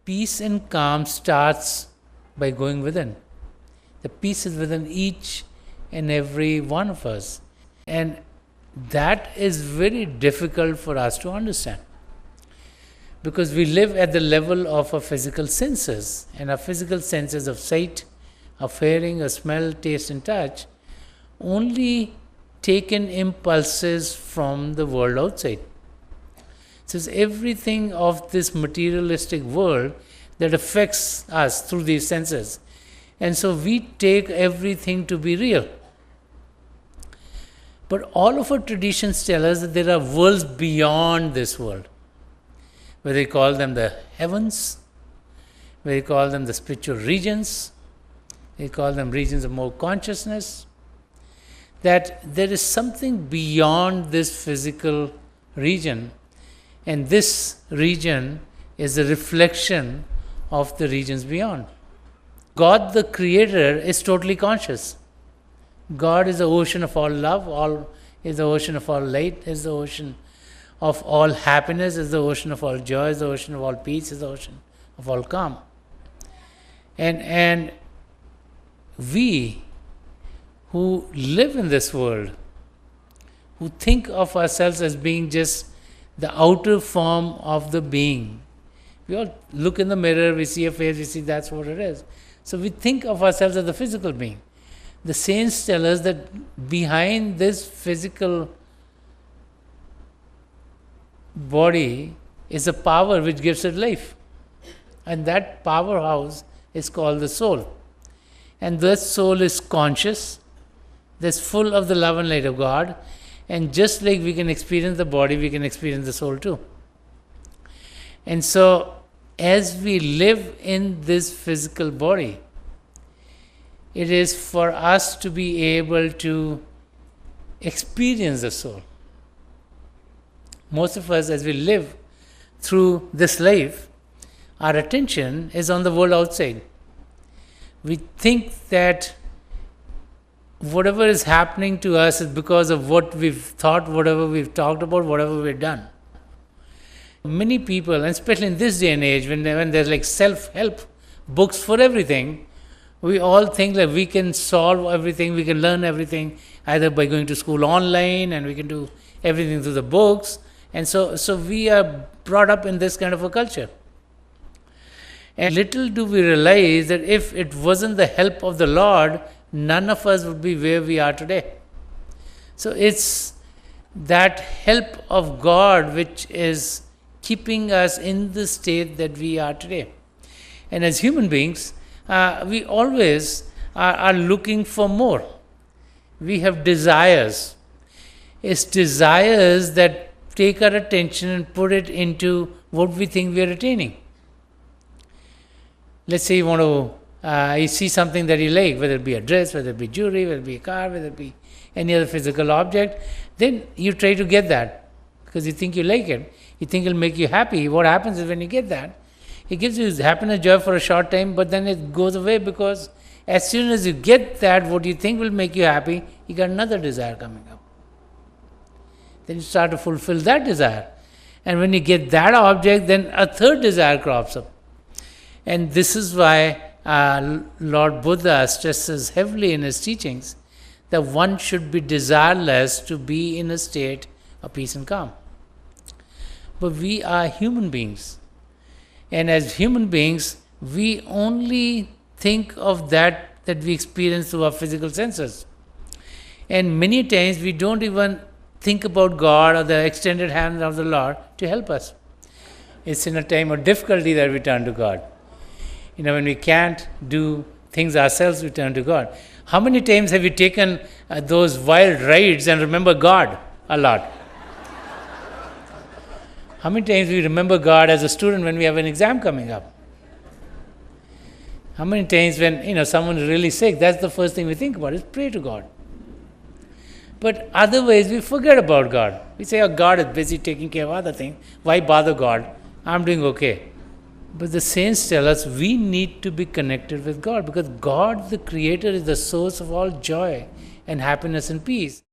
peace and calm starts by going within. The peace is within each and every one of us. And that is very difficult for us to understand. Because we live at the level of our physical senses. And our physical senses of sight, of hearing, of smell, taste and touch only take in impulses from the world outside. So it's everything of this materialistic world that affects us through these senses. And so we take everything to be real. But all of our traditions tell us that there are worlds beyond this world. Whether we call them the heavens, whether we call them the spiritual regions, we call them regions of more consciousness, that there is something beyond this physical region, and this region is a reflection of the regions beyond. God the Creator is totally conscious. God is the ocean of all love, is the ocean of all light, is the ocean of all happiness, is the ocean of all joy, is the ocean of all peace, is the ocean of all calm. And we who live in this world, who think of ourselves as being just the outer form of the being. We all look in the mirror, we see a face, we see that's what it is. So we think of ourselves as the physical being. The saints tell us that behind this physical body is a power which gives it life. And that powerhouse is called the soul. And that soul is conscious, that's full of the love and light of God. And just like we can experience the body, we can experience the soul too. And so, as we live in this physical body, it is for us to be able to experience the soul. Most of us, as we live through this life, our attention is on the world outside. We think that whatever is happening to us is because of what we've thought, whatever we've talked about, whatever we've done. Many people, and especially in this day and age, when there's like self-help books for everything, we all think that we can solve everything, we can learn everything, either by going to school online, and we can do everything through the books. And so we are brought up in this kind of a culture. And little do we realize that if it wasn't the help of the Lord, none of us would be where we are today. So it's that help of God which is keeping us in the state that we are today. And as human beings, we always are looking for more. We have desires. It's desires that take our attention and put it into what we think we are attaining. Let's say you see something that you like, whether it be a dress, whether it be jewelry, whether it be a car, whether it be any other physical object, then you try to get that because you think you like it. You think it'll make you happy. What happens is when you get that, it gives you happiness, joy for a short time, but then it goes away because as soon as you get that, what you think will make you happy, you got another desire coming up. Then you start to fulfill that desire. And when you get that object, then a third desire crops up. And this is why Lord Buddha stresses heavily in his teachings that one should be desireless to be in a state of peace and calm. But we are human beings. And as human beings, we only think of that we experience through our physical senses. And many times we don't even think about God or the extended hand of the Lord to help us. It's in a time of difficulty that we turn to God. When we can't do things ourselves, we turn to God. How many times have you taken those wild rides and remember God a lot? How many times we remember God as a student when we have an exam coming up? How many times when someone is really sick, that's the first thing we think about is pray to God. But otherwise we forget about God. We say, God is busy taking care of other things. Why bother God? I'm doing okay. But the saints tell us we need to be connected with God because God, the Creator, is the source of all joy and happiness and peace.